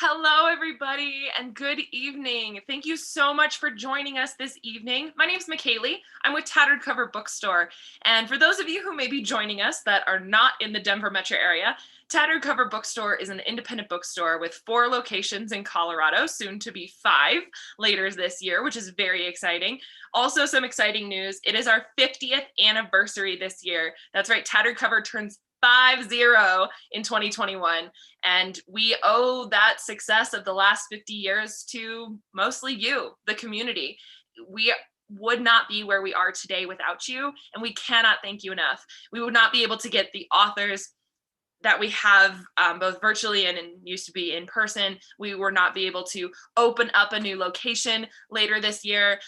Hello, everybody, and good evening. Thank you so much for joining us this evening. My name is McKaylee. I'm with Tattered Cover Bookstore. And for those of you who may be joining us that are not in the Denver metro area, Tattered Cover Bookstore is an independent bookstore with 4 locations in Colorado, soon to be 5 later this year, which is very exciting. Also, some exciting news. It is our 50th anniversary this year. That's right, Tattered Cover turns 50 in 2021. And we owe that success of the last 50 years to mostly you, the community. We would not be where we are today without you, and we cannot thank you enough. We would not be able to get the authors that we have both virtually and used to be in person. We would not be able to open up a new location later this year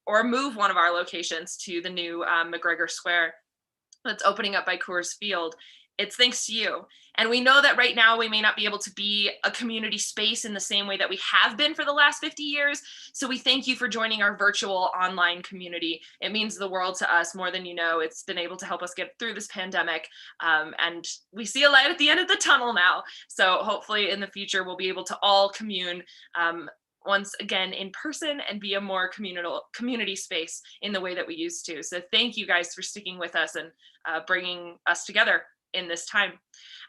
or move one of our locations to the new McGregor Square that's opening up by Coors Field. It's thanks to you. And we know that right now we may not be able to be a community space in the same way that we have been for the last 50 years. So we thank you for joining our virtual online community. It means the world to us more than you know. It's been able to help us get through this pandemic. And we see a light at the end of the tunnel now. So hopefully in the future, we'll be able to all commune once again in person and be a more community space in the way that we used to. So thank you guys for sticking with us and bringing us together in this time.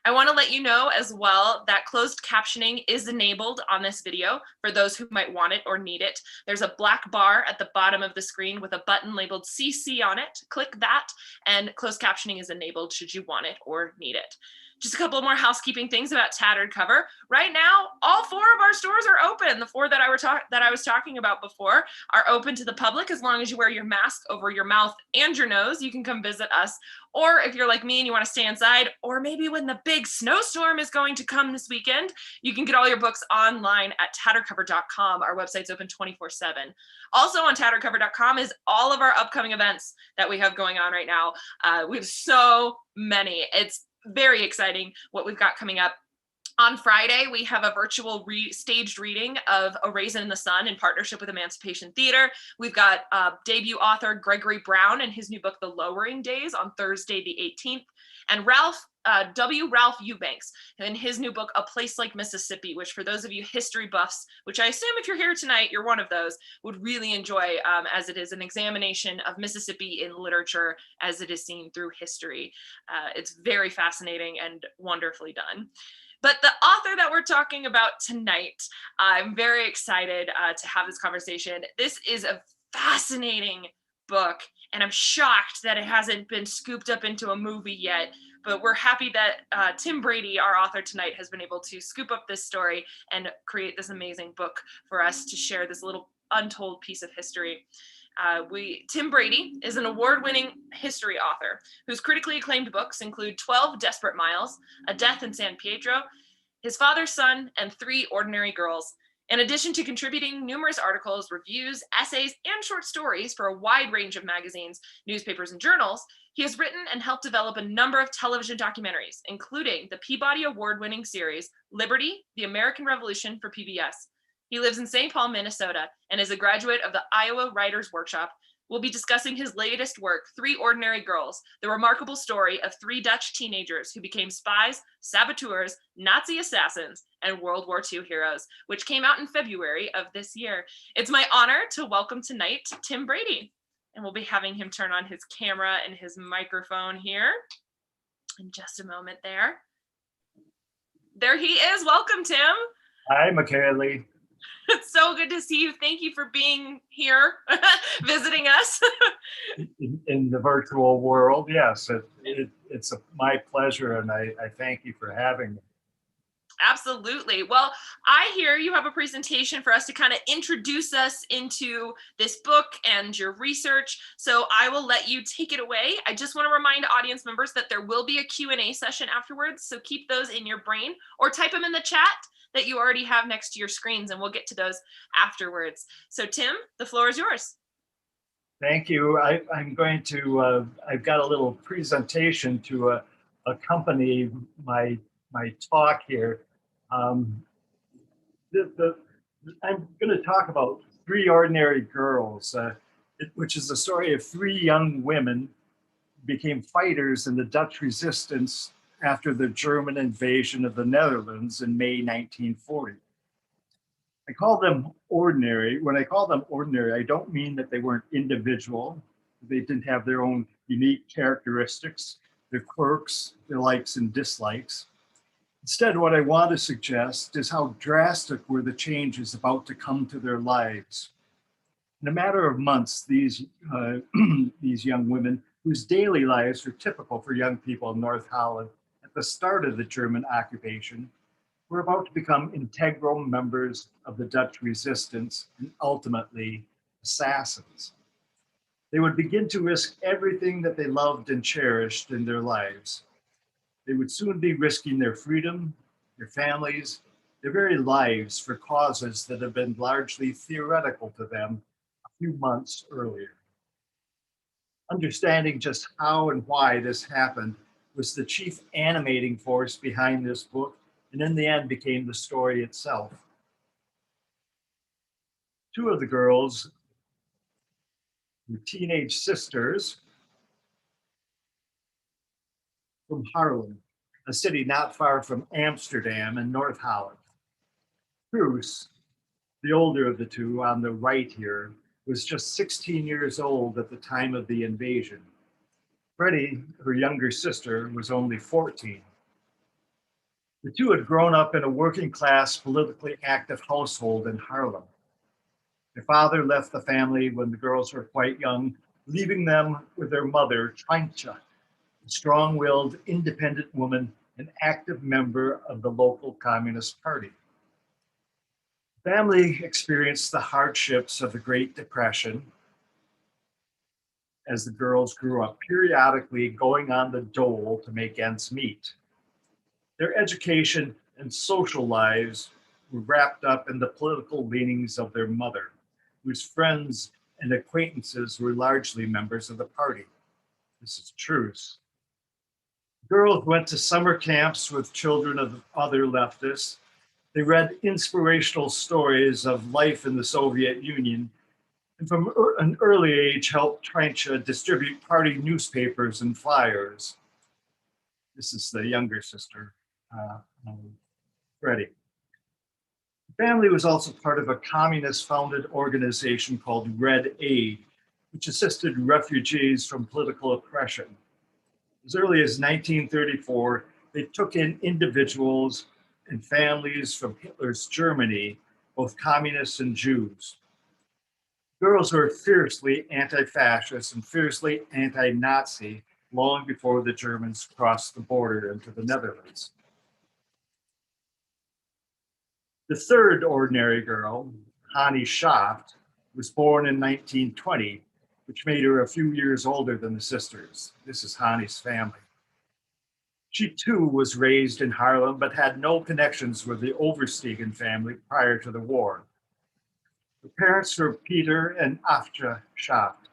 I want to let you know as well that closed captioning is enabled on this video for those who might want it or need it. There's a black bar at the bottom of the screen with a button labeled CC on it. Click that and closed captioning is enabled should you want it or need it. Just a couple more housekeeping things about Tattered Cover. Right now, all 4 of our stores are open. The 4 that I was talking about before are open to the public as long as you wear your mask over your mouth and your nose. You can come visit us. Or if you're like me and you want to stay inside, or maybe when the big snowstorm is going to come this weekend, you can get all your books online at tatteredcover.com. Our website's open 24/7. Also on tatteredcover.com is all of our upcoming events that we have going on right now. We have so many. It's very exciting what we've got coming up. On Friday, we have a virtual staged reading of A Raisin in the Sun in partnership with Emancipation Theater. We've got debut author Gregory Brown and his new book, The Lowering Days, on Thursday, the 18th. And Ralph Eubanks in his new book, A Place Like Mississippi, which for those of you history buffs, which I assume if you're here tonight, you're one of those, would really enjoy as it is an examination of Mississippi in literature as it is seen through history. It's very fascinating and wonderfully done. But the author that we're talking about tonight, I'm very excited to have this conversation. This is a fascinating book, and I'm shocked that it hasn't been scooped up into a movie yet. But we're happy that Tim Brady, our author tonight, has been able to scoop up this story and create this amazing book for us to share this little untold piece of history. Tim Brady is an award-winning history author whose critically acclaimed books include 12 Desperate Miles, A Death in San Pietro, His Father's Son, and 3 Ordinary Girls. In addition to contributing numerous articles, reviews, essays, and short stories for a wide range of magazines, newspapers, and journals, he has written and helped develop a number of television documentaries, including the Peabody Award-winning series Liberty, The American Revolution for PBS. He lives in St. Paul, Minnesota, and is a graduate of the Iowa Writers Workshop. We'll be discussing his latest work, 3 Ordinary Girls, the remarkable story of 3 Dutch teenagers who became spies, saboteurs, Nazi assassins, and World War II heroes, which came out in February of this year. It's my honor to welcome tonight Tim Brady, and we'll be having him turn on his camera and his microphone here in just a moment there. There he is. Welcome, Tim. Hi, McKaylee. It's so good to see you. Thank you for being here, visiting us. in the virtual world, yes, it's my pleasure, and I thank you for having me. Absolutely. Well, I hear you have a presentation for us to kind of introduce us into this book and your research. So I will let you take it away. I just want to remind audience members that there will be a Q&A session afterwards. So keep those in your brain or type them in the chat that you already have next to your screens, and we'll get to those afterwards. So Tim, the floor is yours. Thank you. I'm going to, I've got a little presentation to accompany my talk here. I'm going to talk about 3 Ordinary Girls, which is the story of 3 young women who became fighters in the Dutch resistance after the German invasion of the Netherlands in May 1940. I call them ordinary. When I call them ordinary, I don't mean that they weren't individual. They didn't have their own unique characteristics, their quirks, their likes and dislikes. Instead, what I want to suggest is how drastic were the changes about to come to their lives. In a matter of months, these young women, whose daily lives were typical for young people in North Holland at the start of the German occupation, were about to become integral members of the Dutch resistance and ultimately assassins. They would begin to risk everything that they loved and cherished in their lives. They would soon be risking their freedom, their families, their very lives for causes that have been largely theoretical to them a few months earlier. Understanding just how and why this happened was the chief animating force behind this book, and in the end became the story itself. Two of the girls were teenage sisters from Haarlem, a city not far from Amsterdam in North Holland. Truus, the older of the two on the right here, was just 16 years old at the time of the invasion. Freddie, her younger sister, was only 14. The two had grown up in a working class, politically active household in Haarlem. Their father left the family when the girls were quite young, leaving them with their mother, Treintje, a strong-willed, independent woman, an active member of the local Communist Party. The family experienced the hardships of the Great Depression as the girls grew up, periodically going on the dole to make ends meet. Their education and social lives were wrapped up in the political leanings of their mother, whose friends and acquaintances were largely members of the party. This is Truus. Girls went to summer camps with children of other leftists. They read inspirational stories of life in the Soviet Union, and from an early age helped Treintje distribute party newspapers and flyers. This is the younger sister, uh, Freddie. The family was also part of a communist-founded organization called Red Aid, which assisted refugees from political oppression. As early as 1934, they took in individuals and families from Hitler's Germany, both communists and Jews. Girls were fiercely anti-fascist and fiercely anti-Nazi long before the Germans crossed the border into the Netherlands. The third ordinary girl, Hani Schaft, was born in 1920, which made her a few years older than the sisters. This is Hani's family. She too was raised in Haarlem, but had no connections with the Overstegen family prior to the war. Her parents were Peter and Aftra Schaft.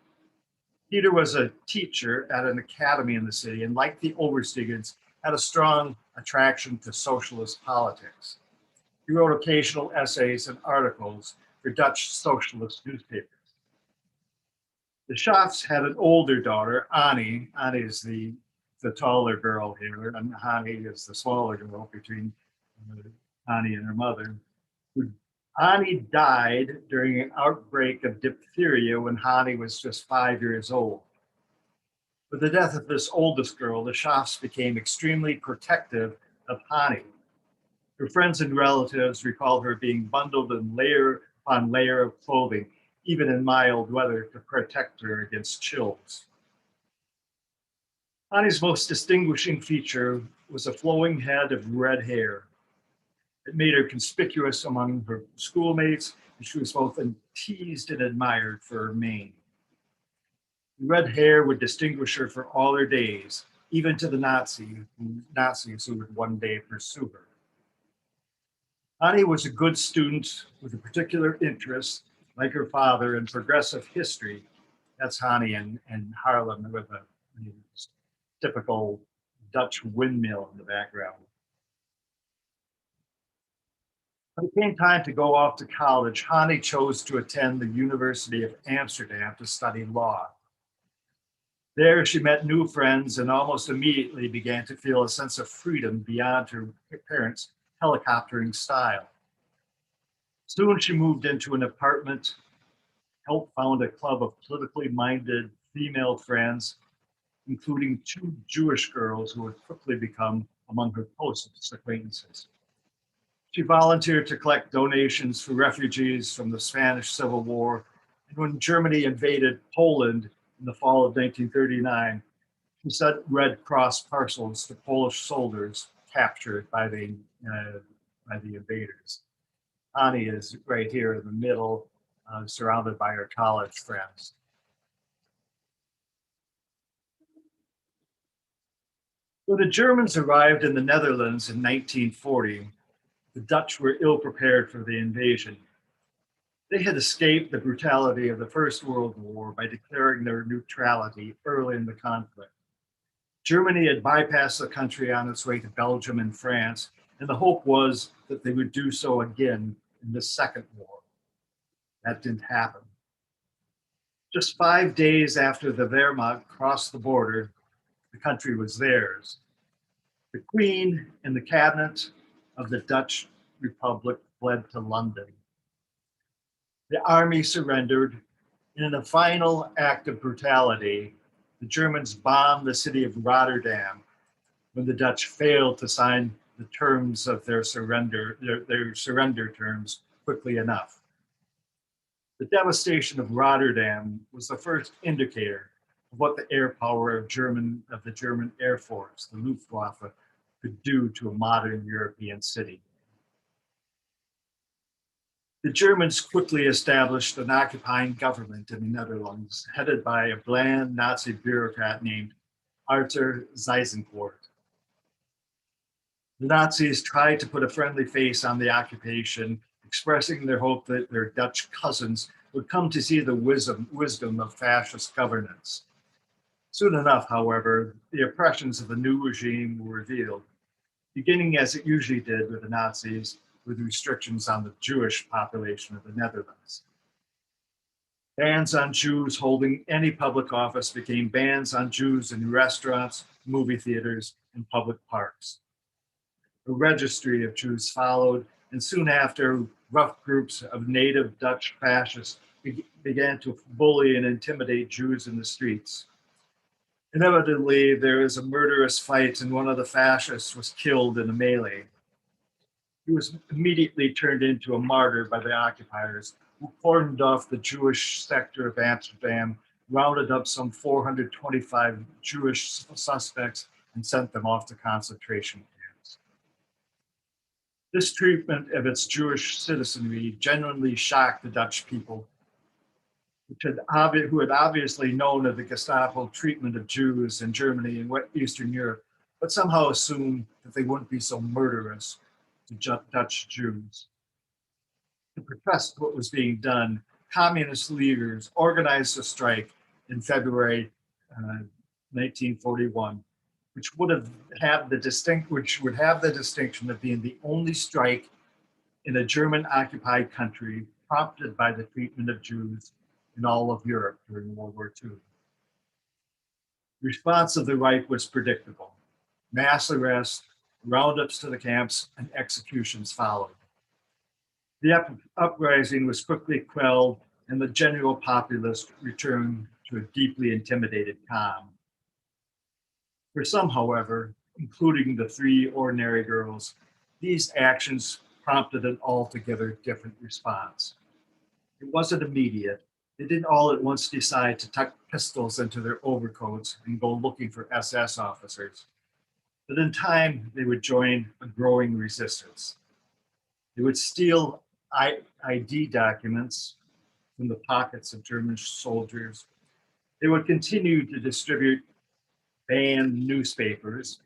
Peter was a teacher at an academy in the city, and like the Overstegens, had a strong attraction to socialist politics. He wrote occasional essays and articles for Dutch socialist newspapers. The Schafts had an older daughter, Annie. Annie is the taller girl here, and Hani is the smaller girl between Annie and her mother. Hani died during an outbreak of diphtheria when Hani was just 5 years old. With the death of this oldest girl, the Schafts became extremely protective of Hani. Her friends and relatives recall her being bundled in layer upon layer of clothing, even in mild weather, to protect her against chills. Hani's most distinguishing feature was a flowing head of red hair. It made her conspicuous among her schoolmates, and she was both teased and admired for her mane. Red hair would distinguish her for all her days, even to the Nazis who would one day pursue her. Hani was a good student with a particular interest, like her father, in progressive history. That's Hani and Haarlem with a typical Dutch windmill in the background. When it came time to go off to college, Hani chose to attend the University of Amsterdam to study law. There, she met new friends and almost immediately began to feel a sense of freedom beyond her parents' helicoptering style. Soon, she moved into an apartment, helped found a club of politically minded female friends, including two Jewish girls who would quickly become among her closest acquaintances. She volunteered to collect donations for refugees from the Spanish Civil War. And when Germany invaded Poland in the fall of 1939, she sent Red Cross parcels to Polish soldiers captured uh, by the invaders. Ani is right here in the middle, surrounded by her college friends. When the Germans arrived in the Netherlands in 1940, the Dutch were ill prepared for the invasion. They had escaped the brutality of the First World War by declaring their neutrality early in the conflict. Germany had bypassed the country on its way to Belgium and France, and the hope was that they would do so again in the Second War. That didn't happen. Just 5 days after the Wehrmacht crossed the border, the country was theirs. The Queen and the cabinet of the Dutch Republic fled to London. The army surrendered, and in a final act of brutality, the Germans bombed the city of Rotterdam when the Dutch failed to sign the terms of their surrender terms quickly enough. The devastation of Rotterdam was the first indicator of what the air power of the German Air Force, the Luftwaffe, could do to a modern European city. The Germans quickly established an occupying government in the Netherlands, headed by a bland Nazi bureaucrat named Arthur Seyss-Inquart. The Nazis tried to put a friendly face on the occupation, expressing their hope that their Dutch cousins would come to see the wisdom of fascist governance. Soon enough, however, the oppressions of the new regime were revealed, beginning as it usually did with the Nazis, with restrictions on the Jewish population of the Netherlands. Bans on Jews holding any public office became bans on Jews in restaurants, movie theaters, and public parks. A registry of Jews followed, and soon after, rough groups of native Dutch fascists began to bully and intimidate Jews in the streets. Inevitably, there is a murderous fight, and one of the fascists was killed in a melee. He was immediately turned into a martyr by the occupiers, who cordoned off the Jewish sector of Amsterdam, rounded up some 425 Jewish suspects, and sent them off to concentration camps. This treatment of its Jewish citizenry genuinely shocked the Dutch people, who had obviously known of the Gestapo treatment of Jews in Germany and Eastern Europe, but somehow assumed that they wouldn't be so murderous to Dutch Jews. To protest what was being done, communist leaders organized a strike in February 1941, which would have the distinction of being the only strike in a German-occupied country prompted by the treatment of Jews in all of Europe during World War II. The response of the Reich was predictable. Mass arrests, roundups to the camps, and executions followed. The uprising was quickly quelled, and the general populace returned to a deeply intimidated calm. For some, however, including the three ordinary girls, these actions prompted an altogether different response. It wasn't immediate. They didn't all at once decide to tuck pistols into their overcoats and go looking for SS officers. But in time, they would join a growing resistance. They would steal ID documents from the pockets of German soldiers. They would continue to distribute banned newspapers.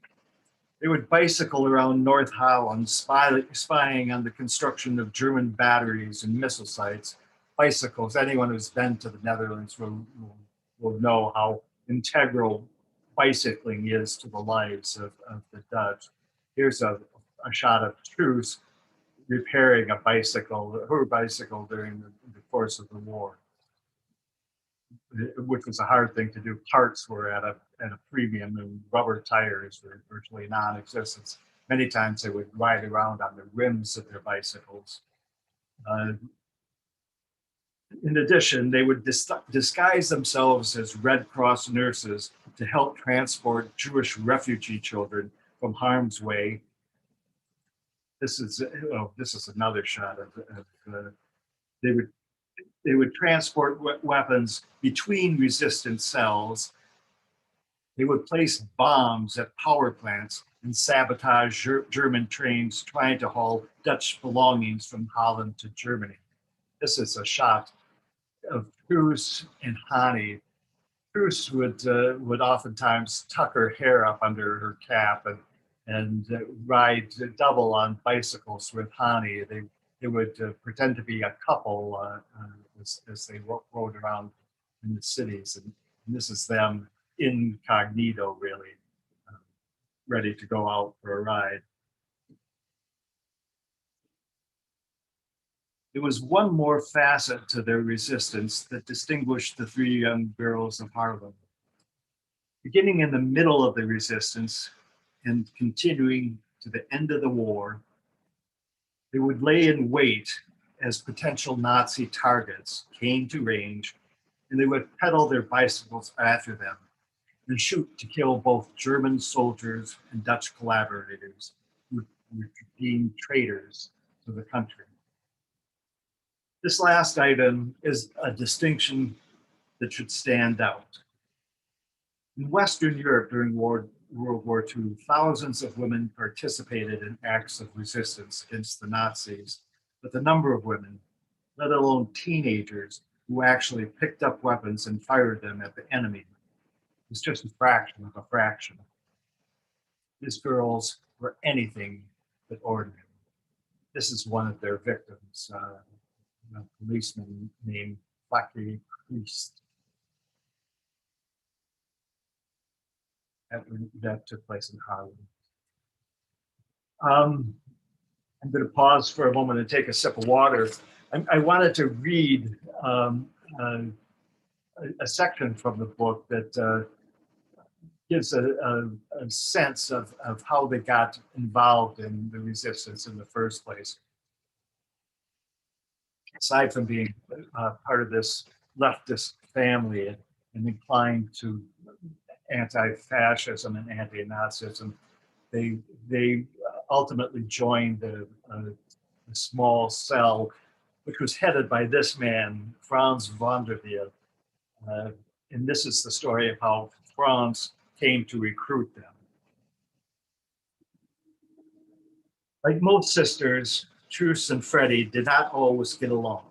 They would bicycle around North Holland, spying on the construction of German batteries and missile sites. Bicycles, anyone who's been to the Netherlands will know how integral bicycling is to the lives of the Dutch. Here's a shot of Truus repairing her bicycle during the course of the war. which was a hard thing to do. Parts were at a premium, and rubber tires were virtually non-existent. Many times they would ride around on the rims of their bicycles. Uh, in addition, they would disguise themselves as Red Cross nurses to help transport Jewish refugee children from harm's way. This is another shot of they would they would transport weapons between resistance cells. They would place bombs at power plants and sabotage German trains trying to haul Dutch belongings from Holland to Germany. This is a shot of Truus and Hani. Truus would oftentimes tuck her hair up under her cap and ride double on bicycles with Hani. They would pretend to be a couple as they rode around in the cities, and this is them incognito, really, uh, ready to go out for a ride. There was one more facet to their resistance that distinguished the three young girls of Harlem. Beginning in the middle of the resistance and continuing to the end of the war, they would lay in wait as potential Nazi targets came to range, and they would pedal their bicycles after them and shoot to kill both German soldiers and Dutch collaborators who were deemed traitors to the country. This last item is a distinction that should stand out. In Western Europe during World War II, thousands of women participated in acts of resistance against the Nazis, but the number of women, let alone teenagers, who actually picked up weapons and fired them at the enemy was just a fraction of a fraction. These girls were anything but ordinary. This is one of their victims, a policeman named Blackie Priest. That took place in Harlem. I'm going to pause for a moment and take a sip of water. I wanted to read a section from the book that gives a sense of how they got involved in the resistance in the first place. Aside from being part of this leftist family and inclined to anti-fascism and anti-Nazism, they ultimately joined a small cell, which was headed by this man, Franz Vanderveer. Uh, and this is the story of how Franz came to recruit them. Like most sisters, Truus and Freddie did not always get along.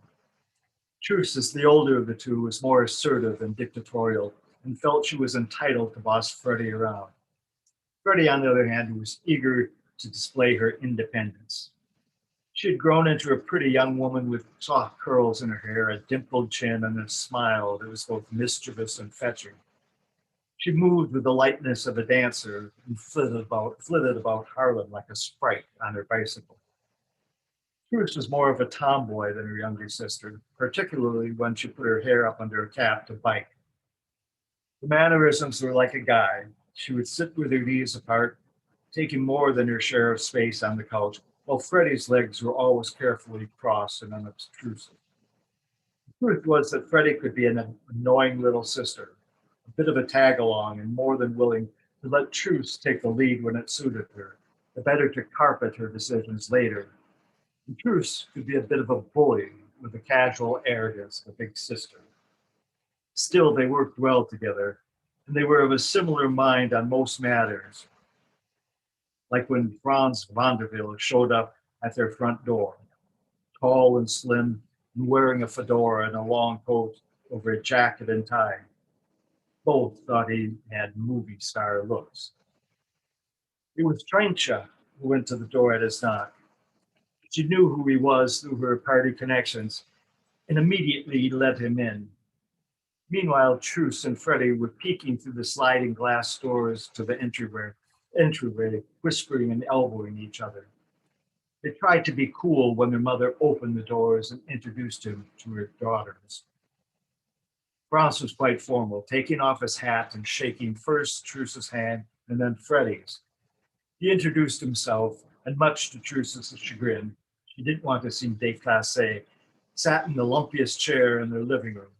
Truus, as the older of the two, was more assertive and dictatorial and felt she was entitled to boss Freddie around. Freddie, on the other hand, was eager to display her independence. She had grown into a pretty young woman with soft curls in her hair, a dimpled chin, and a smile that was both mischievous and fetching. She moved with the lightness of a dancer and flitted about Harlem like a sprite on her bicycle. Truus was more of a tomboy than her younger sister, particularly when she put her hair up under her cap to bike. The mannerisms were like a guide. She would sit with her knees apart, taking more than her share of space on the couch, while Freddie's legs were always carefully crossed and unobtrusive. The truth was that Freddie could be an annoying little sister, a bit of a tag along, and more than willing to let Truce take the lead when it suited her, the better to carpet her decisions later. And Truce could be a bit of a bully with the casual arrogance of a big sister. Still, they worked well together, and they were of a similar mind on most matters, like when Franz Vanderbilt showed up at their front door, tall and slim, and wearing a fedora and a long coat over a jacket and tie. Both thought he had movie star looks. It was Trencha who went to the door at his knock. She knew who he was through her party connections and immediately let him in. Meanwhile, Truce and Freddie were peeking through the sliding glass doors to the entryway, whispering and elbowing each other. They tried to be cool when their mother opened the doors and introduced him to her daughters. Franz was quite formal, taking off his hat and shaking first Truce's hand and then Freddie's. He introduced himself, and much to Truce's chagrin, she didn't want to seem déclassé, sat in the lumpiest chair in their living room.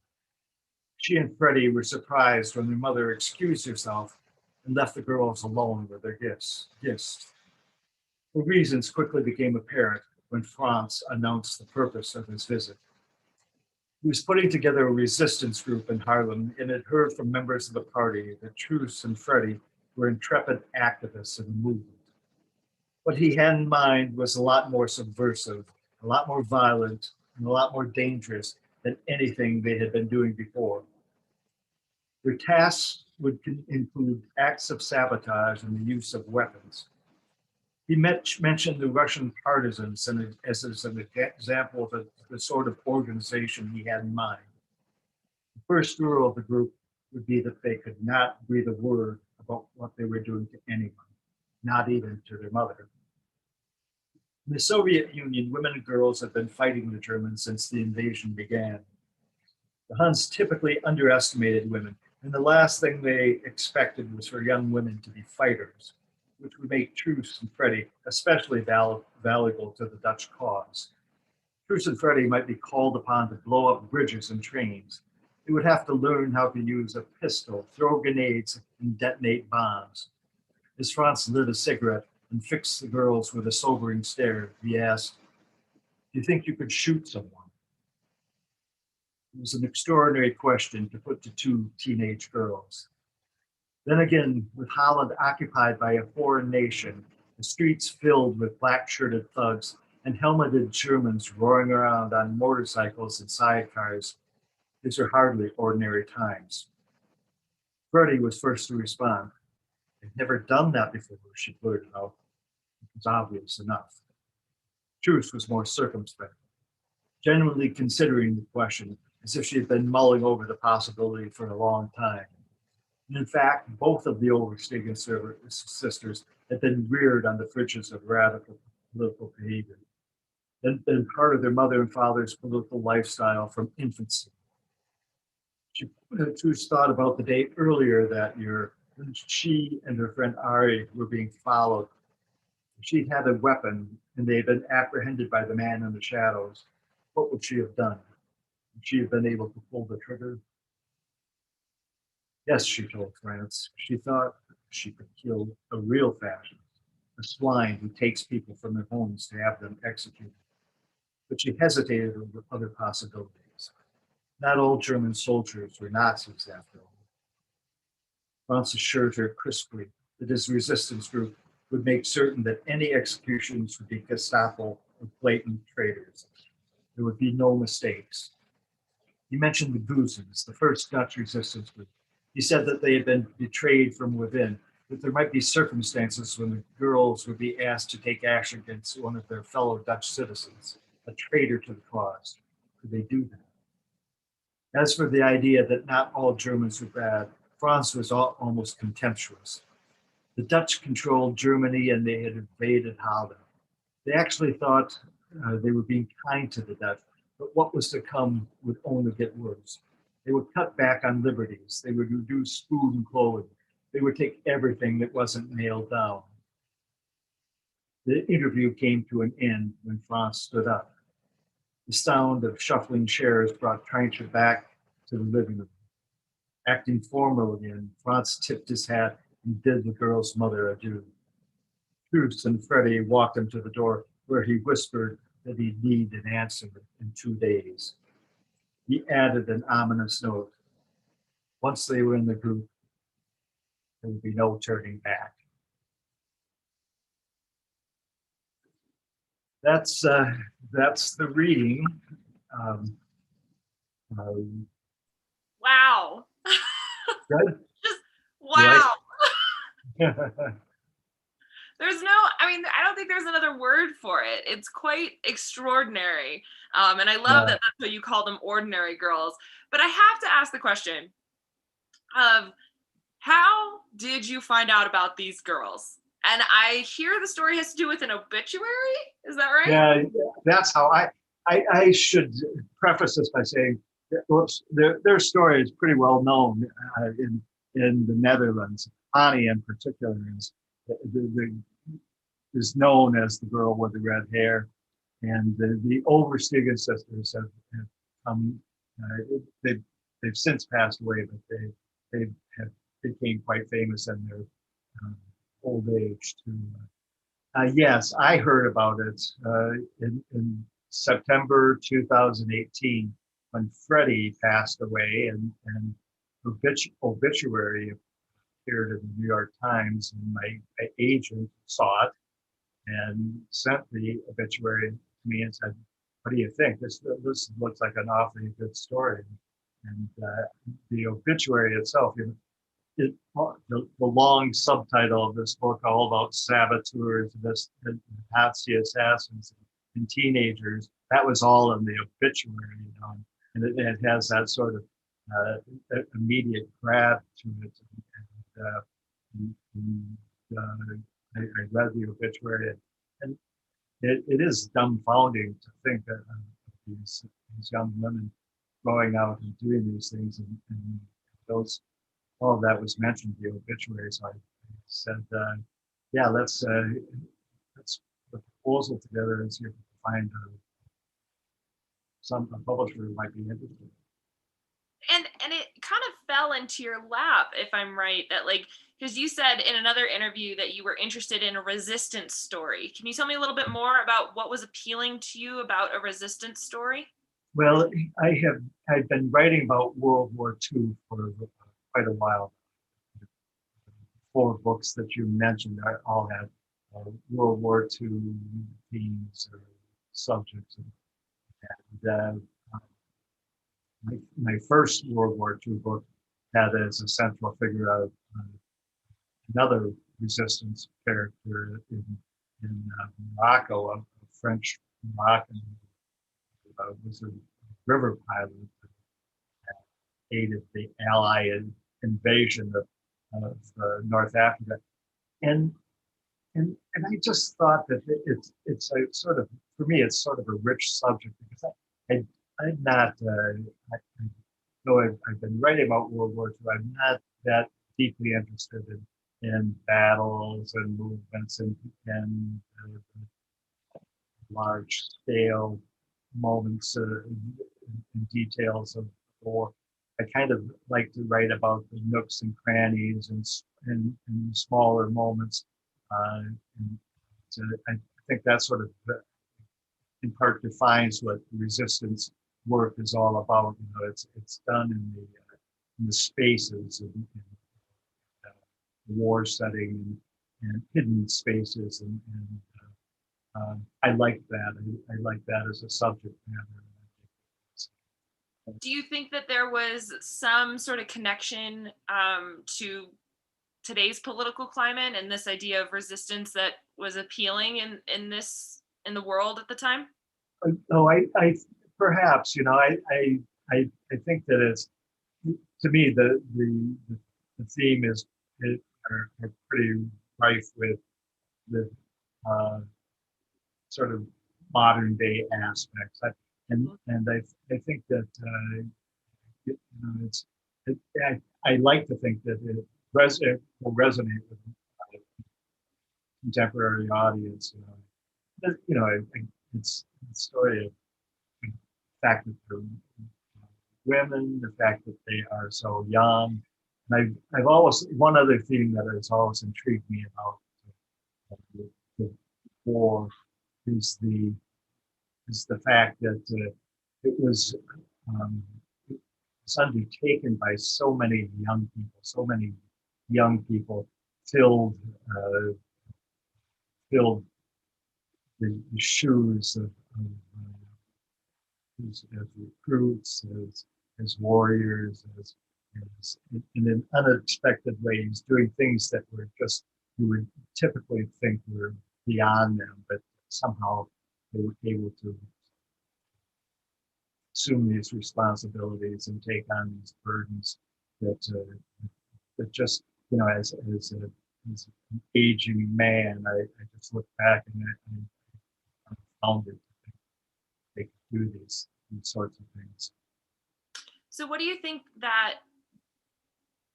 She and Freddie were surprised when their mother excused herself and left the girls alone with their gifts. The reasons quickly became apparent when Franz announced the purpose of his visit. He was putting together a resistance group in Harlem and had heard from members of the party that Truce and Freddie were intrepid activists in the movement. What he had in mind was a lot more subversive, a lot more violent, and a lot more dangerous than anything they had been doing before. Their tasks would include acts of sabotage and the use of weapons. He mentioned the Russian partisans as an example of the sort of organization he had in mind. The first rule of the group would be that they could not breathe a word about what they were doing to anyone, not even to their mother. In the Soviet Union, women and girls had been fighting the Germans since the invasion began. The Huns typically underestimated women, and the last thing they expected was for young women to be fighters, which would make Truce and Freddie especially valuable to the Dutch cause. Truce and Freddie might be called upon to blow up bridges and trains. They would have to learn how to use a pistol, throw grenades, and detonate bombs. As Franz lit a cigarette and fixed the girls with a sobering stare, he asked, "Do you think you could shoot someone?" It was an extraordinary question to put to two teenage girls. Then again, with Holland occupied by a foreign nation, the streets filled with black-shirted thugs and helmeted Germans roaring around on motorcycles and sidecars, these are hardly ordinary times. Freddie was first to respond. "I've never done that before," she blurted out. It was obvious enough. Truce was more circumspect, genuinely considering the question as if she had been mulling over the possibility for a long time. And in fact, both of the Oversteegen sisters had been reared on the fringes of radical political behavior, and been part of their mother and father's political lifestyle from infancy. Truce thought about the day earlier that year when she and her friend Ari were being followed. She had a weapon and they had been apprehended by the man in the shadows. What would she have done? Would she have been able to pull the trigger? Yes, she told Franz. She thought she could kill a real fascist, a swine who takes people from their homes to have them executed. But she hesitated over other possibilities. Not all German soldiers were Nazis, after all. Franz assured her crisply that his resistance group would make certain that any executions would be Gestapo or blatant traitors. There would be no mistakes. He mentioned the Guzens, the first Dutch resistance group. He said that they had been betrayed from within, that there might be circumstances when the girls would be asked to take action against one of their fellow Dutch citizens, a traitor to the cause. Could they do that? As for the idea that not all Germans were bad, Franz was almost contemptuous. The Dutch controlled Germany and they had invaded Holland. They actually thought they were being kind to the Dutch, but what was to come would only get worse. They would cut back on liberties. They would reduce food and clothing. They would take everything that wasn't nailed down. The interview came to an end when Franz stood up. The sound of shuffling chairs brought Trencher back to the living room. Acting formal again, Franz tipped his hat and bid the girl's mother adieu. Truce and Freddie walked him to the door, where he whispered that he'd need an answer in 2 days. He added an ominous note. Once they were in the group, there would be no turning back. That's the reading. Um, Wow. Good. Just wow. Like There's no, I mean, I don't think there's another word for it. It's quite extraordinary. And I love that that's what you call them, ordinary girls. But I have to ask the question of how did you find out about these girls? And I hear the story has to do with an obituary. Is that right? Yeah, that's how I should preface this by saying their story is pretty well known in the Netherlands. Hani, in particular, is known as the girl with the red hair, and the Oversteegen sisters have come. They've since passed away, but they have became quite famous in their old age too. Yes, I heard about it in September 2018 when Freddie passed away, and obituary appeared in the New York Times, and my agent saw it and sent the obituary to me and said, "What do you think? This looks like an awfully good story." And the obituary itself, the long subtitle of this book, all about saboteurs, and Nazi assassins, and teenagers. That was all in the obituary, and it has that sort of immediate grab to it. And, I read the obituary, and it is dumbfounding to think that these young women going out and doing these things, and those all of that was mentioned in the obituary. So I said, yeah, let's put a proposal together and see if we can find a publisher who might be interested. And it kind of fell into your lap, if I'm right, that like, because you said in another interview that you were interested in a resistance story. Can you tell me a little bit more about what was appealing to you about a resistance story? Well, I've been writing about World War II for quite a while. 4 books that you mentioned all had World War II themes or subjects, and my first World War II book had as a central figure of another resistance character in Morocco, a French Moroccan who was a river pilot that aided the Allied invasion of North Africa. And, and I just thought that it's a sort of, for me, it's sort of a rich subject because I'm not, though I've been writing about World War II, I'm not that deeply interested in battles and movements and large scale moments and details of war. I kind of like to write about the nooks and crannies and smaller moments. And so I think that sort of in part defines what resistance work is all about. It's done in the spaces war setting and hidden spaces, and I like that. I like that as a subject matter. Do you think that there was some sort of connection to today's political climate and this idea of resistance that was appealing in the world at the time? Oh, I perhaps I think that it's, to me, the theme are pretty rife with uh, sort of modern day aspects. I think that it's I like to think that it will resonate with a contemporary audience. It's the story of the fact that they're women, the fact that they are so young. And I've always, one other theme that has always intrigued me about the war is the fact that it was um, it's undertaken by so many young people filled filled the shoes of as recruits, as warriors, as in unexpected ways, doing things that were just you would typically think were beyond them, but somehow they were able to assume these responsibilities and take on these burdens that that just as an aging man, I just look back and I'm founded they could do these sorts of things. So what do you think that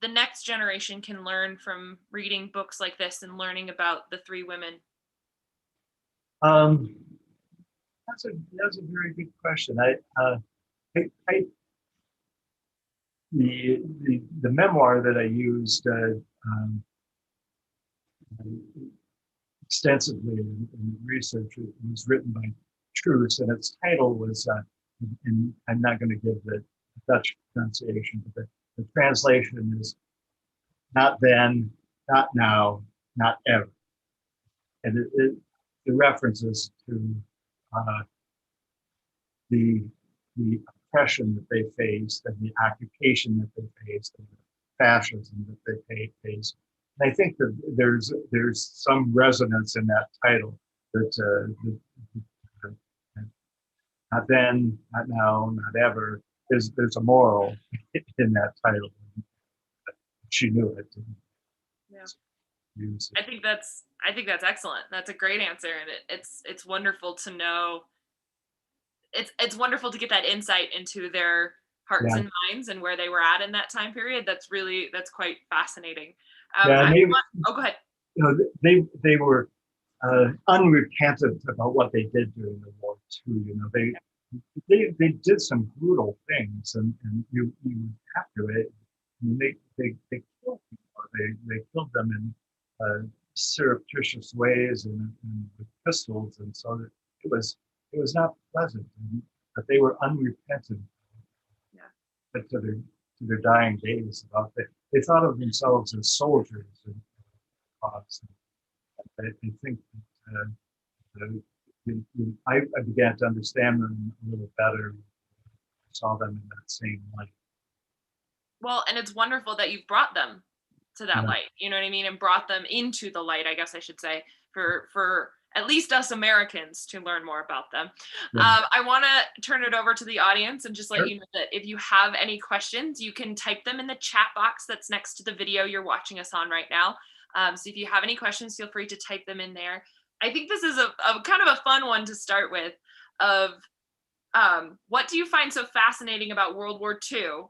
the next generation can learn from reading books like this and learning about the three women? Um, that's a very good question. I the memoir that I used extensively in research was written by Truce, and its title was, and I'm not going to give the Dutch pronunciation, but the translation is "not then, not now, not ever," and it references to uh, the the oppression that they faced and the occupation that they faced and the fascism that they faced. And I think that there's some resonance in that title that, not then, not now, not ever. There's a moral in that title. She knew it. Yeah. Use I think that's excellent. That's a great answer, and it's wonderful to know. It's wonderful to get that insight into their hearts Yeah, and minds and where they were at in that time period. That's quite fascinating. yeah, I and they, want, oh, go ahead. they were unrepentant about what they did during the war too. They did some brutal things, and you have to. I mean, they killed people. They killed them in surreptitious ways and with pistols, and so it was not pleasant. But they were unrepentant, Yeah. but to their dying days about that. They thought of themselves as soldiers and cause. I think that, I began to understand them a little better. I saw them in that same light. Well, and it's wonderful that you've brought them to that Yeah, light. You know what I mean? And brought them into the light, I guess I should say, for at least us Americans to learn more about them. yeah, I want to turn it over to the audience and just let sure. you know that if you have any questions, you can type them in the chat box that's next to the video you're watching us on right now. So if you have any questions, feel free to type them in there. I think this is a kind of a fun one to start with. Of what do you find so fascinating about World War II?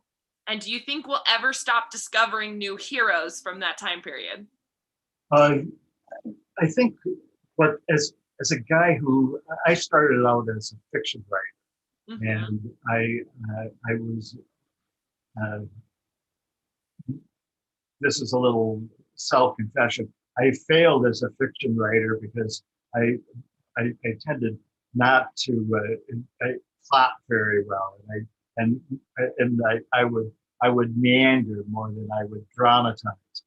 And do you think we'll ever stop discovering new heroes from that time period? Uh, I think, but as a guy who I started out as a fiction writer, Hmm. and I was uh, this is a little self confession. I failed as a fiction writer because I I tended not to I plot very well, and I would meander more than I would dramatize.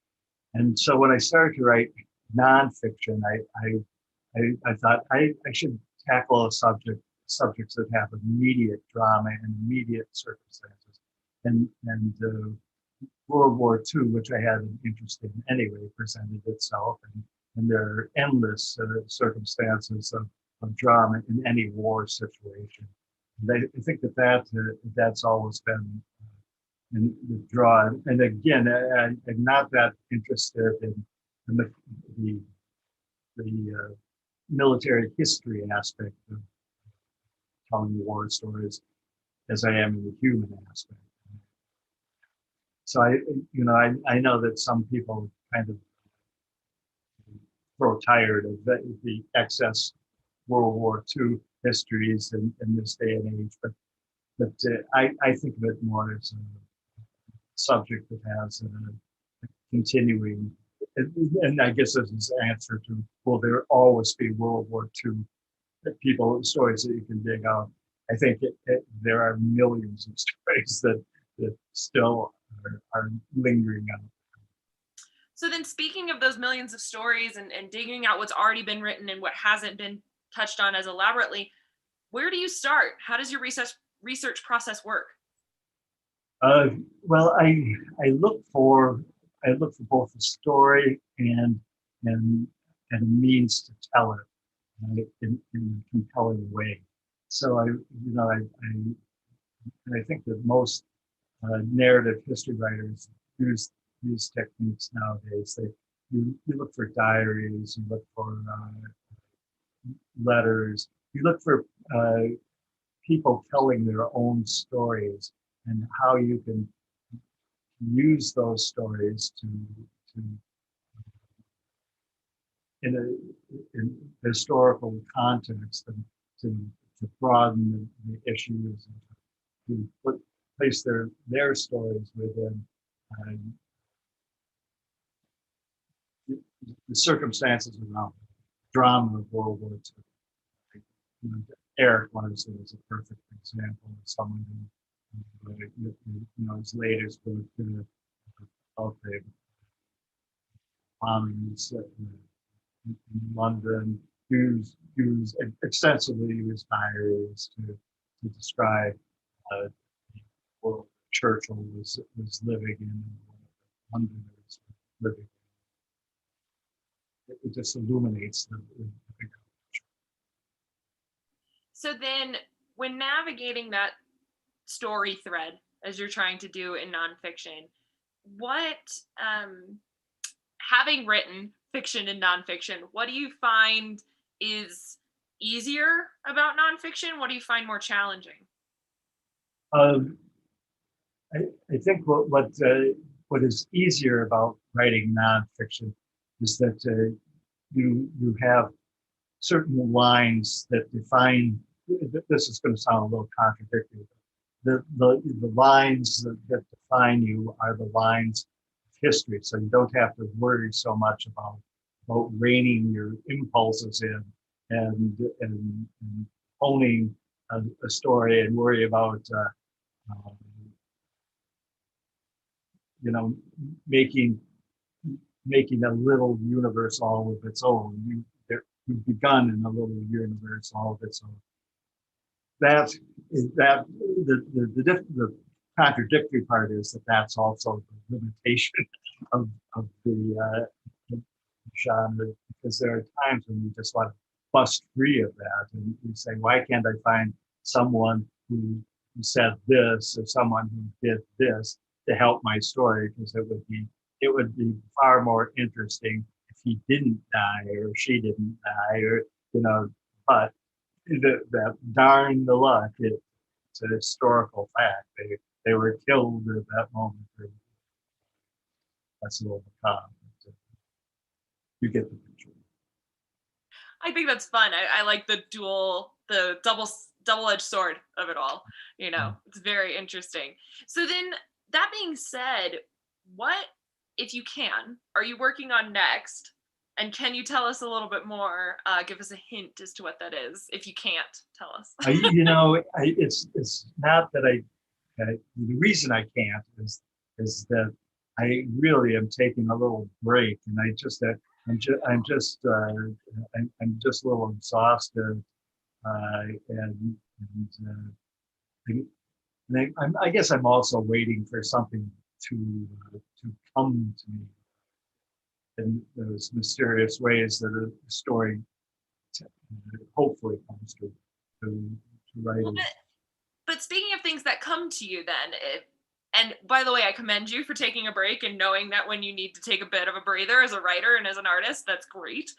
And so when I started to write nonfiction, I thought I should tackle subjects that have immediate drama and immediate circumstances, and World War II, which I had an interest in anyway, presented itself, and there are endless circumstances of drama in any war situation. And I think that's always been in the draw. And again, I'm not that interested in the, the military history aspect of telling war stories as I am in the human aspect. So I know that some people kind of grow tired of the excess World War II histories in this day and age, but I think of it more as a subject that has a continuing, and I guess this is the answer to, will there always be World War II people, stories that you can dig out? I think there are millions of stories that still are lingering on. So then speaking of those millions of stories and digging out what's already been written and what hasn't been touched on as elaborately, where do you start? How does your research process work? Uh, well, I look for both a story and and a means to tell it in a compelling way. So I think that most narrative history writers use these techniques nowadays. You look for diaries, you look for letters, you look for people telling their own stories, and how you can use those stories to in in historical context and to to broaden the issues and to place their stories within uh, the circumstances around the drama of World War II. Like, Eric Larson is a perfect example of someone who, his latest book about the bombings in London, used extensively used diaries to describe uh, the world Churchill was living in and Londoners were living in. It just illuminates the bigger picture. So then, when navigating that story thread, as you're trying to do in nonfiction, what, having written fiction and nonfiction, what do you find is easier about nonfiction? What do you find more challenging? Um, I, I think what is easier about writing nonfiction is that you have certain lines that define. This is going to sound a little contradictory. The lines that define you are the lines of history, so you don't have to worry so much about reining your impulses in and owning a story and worry about um, you know making making a little universe all of its own. You've begun in a little universe all of its own. That is that the contradictory part is that that's also the limitation of the genre, because there are times when you just want to bust free of that and you say, why can't I find someone who said this or someone who did this to help my story, because it would be far more interesting if he didn't die or she didn't die, or but that darn the luck, it's a historical fact. They were killed at that moment. That's a little macabre. You get the picture. I think that's fun. I like the double-edged sword of it all. It's very interesting. So then, that being said, what, if you can, are you working on next? And can you tell us a little bit more? Give us a hint as to what that is, if you can't tell us. It's not that the reason I can't is that I really am taking a little break, and I'm just a little exhausted, and I, I guess I'm also waiting for something to come to me in those mysterious ways that a story hopefully comes to Well, writing. but speaking of things that come to you, then, and by the way, I commend you for taking a break and knowing that when you need to take a bit of a breather as a writer and as an artist, that's great.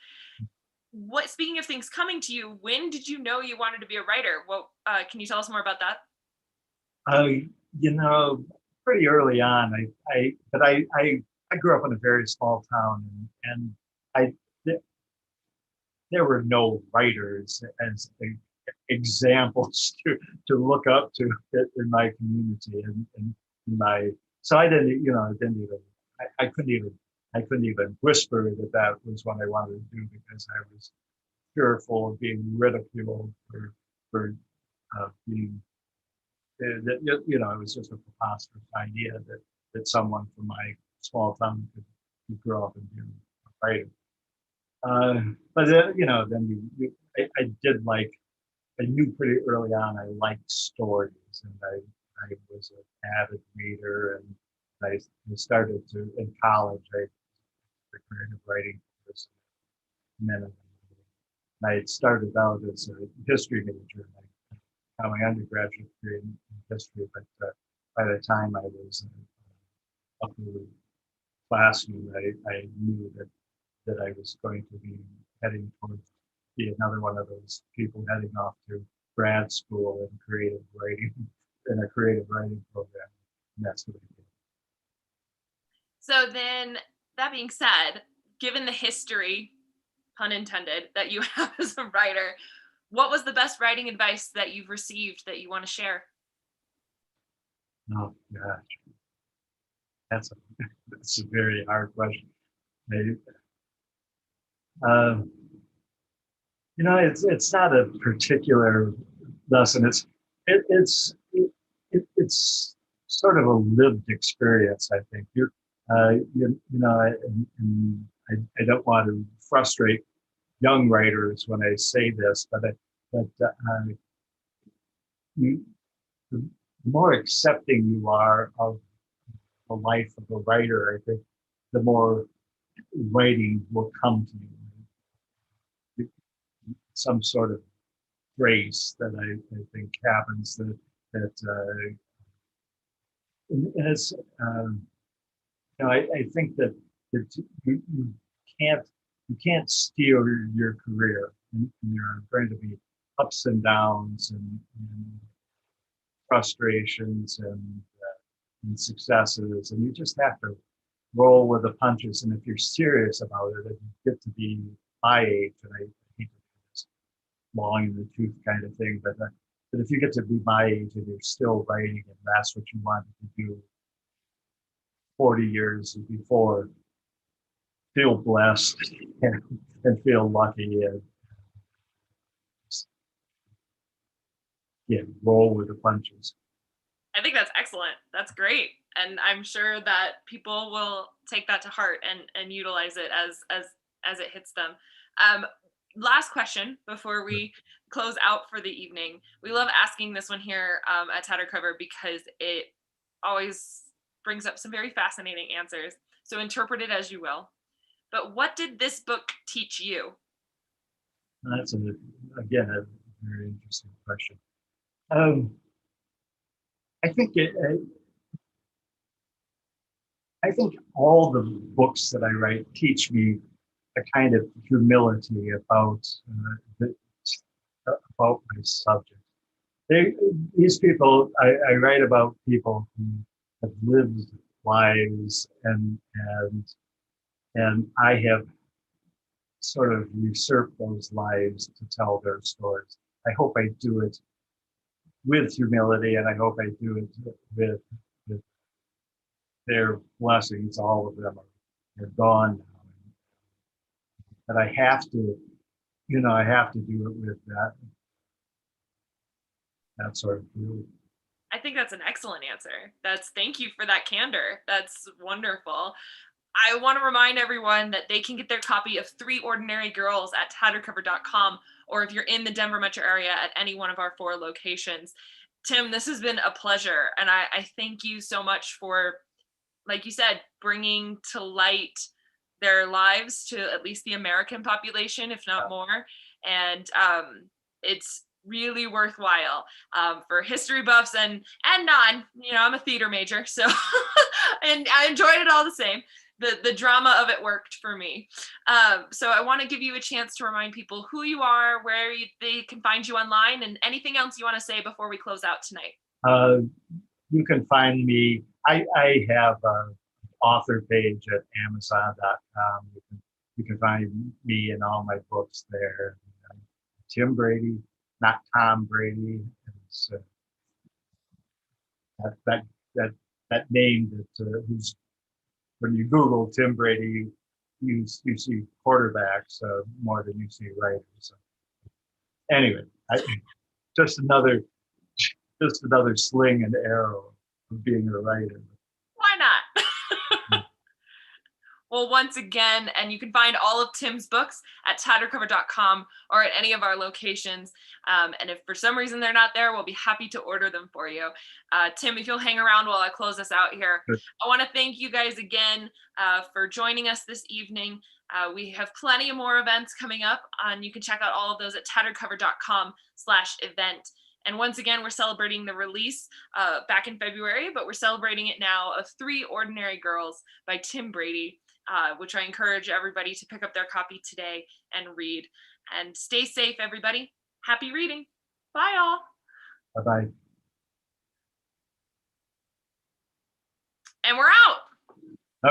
What, speaking of things coming to you, when did you know you wanted to be a writer? What, can you tell us more about that? I, you know, Pretty early on, I grew up in a very small town, and I th- there were no writers as examples to look up to in my community and in my. So I didn't even, I couldn't even whisper that was what I wanted to do, because I was fearful of being ridiculed for being it was just a preposterous idea that someone from my small town could grow up and be a writer. But then I did like, I knew pretty early on I liked stories, and I was an avid reader, and I started to in college. I took a creative writing course, and then I had started out as a history major. And I got my undergraduate degree in history, but by the time I was upper classroom, I knew that I was going to be heading towards be another one of those people heading off to grad school in creative writing. in a creative writing program. And that's what I do. So then, that being said, given the history, pun intended, that you have as a writer, what was the best writing advice that you've received that you want to share? Oh gosh, that's a that's a very hard question. I, um, it's not a particular lesson. It's sort of a lived experience. I think I don't want to frustrate young writers when I say this, but you, the more accepting you are of the life of a writer, I think the more writing will come to you. Some sort of grace that I think happens that and it's I think that you can't you can't steal your career, and there are going to be ups and downs and frustrations and successes, and you just have to roll with the punches. And if you're serious about it, if you get to be my age, and I hate to do this long in the tooth kind of thing, but if you get to be my age and you're still writing and that's what you wanted to do 40 years before, feel blessed and feel lucky and roll with the punches. I think that's excellent. That's great. And I'm sure that people will take that to heart and utilize it as it hits them. Um, Last question before we close out for the evening. We love asking this one here at Tattered Cover because it always brings up some very fascinating answers. So interpret it as you will. But what did this book teach you? That's again a very interesting question. Um, I think I think all the books that I write teach me a kind of humility about my subject. They, these people, I write about people who have lived lives and I have sort of usurped those lives to tell their stories. I hope I do it with humility, and I hope I do it with their blessings. All of them are gone now, but I have to, I have to do it with that sort of feeling. I think that's an excellent answer. Thank you for that candor. That's wonderful. I want to remind everyone that they can get their copy of Three Ordinary Girls at tattercover.com, or if you're in the Denver metro area at any one of our 4 locations. Tim, this has been a pleasure. And I thank you so much for, like you said, bringing to light their lives to at least the American population, if not more. And it's really worthwhile for history buffs and non. I'm a theater major, so and I enjoyed it all the same. The drama of it worked for me. So I want to give you a chance to remind people who you are, where they can find you online, and anything else you want to say before we close out tonight. You can find me. I have an author page at Amazon.com. You can find me and all my books there. Tim Brady, not Tom Brady. It's, that that that name who's when you Google Tim Brady, you see quarterbacks more than you see writers. So anyway, just another just another sling and arrow of being a writer. Why not? Well, once again, and you can find all of Tim's books at tattercover.com or at any of our locations. And if for some reason they're not there, we'll be happy to order them for you. Tim, if you'll hang around while I close us out here, I want to thank you guys again for joining us this evening. We have plenty of more events coming up, and you can check out all of those at tattercover.com/event. And once again, we're celebrating the release back in February, but we're celebrating it now of Three Ordinary Girls by Tim Brady, which I encourage everybody to pick up their copy today and read. And stay safe, everybody. Happy reading. Bye, all. Bye bye. And we're out.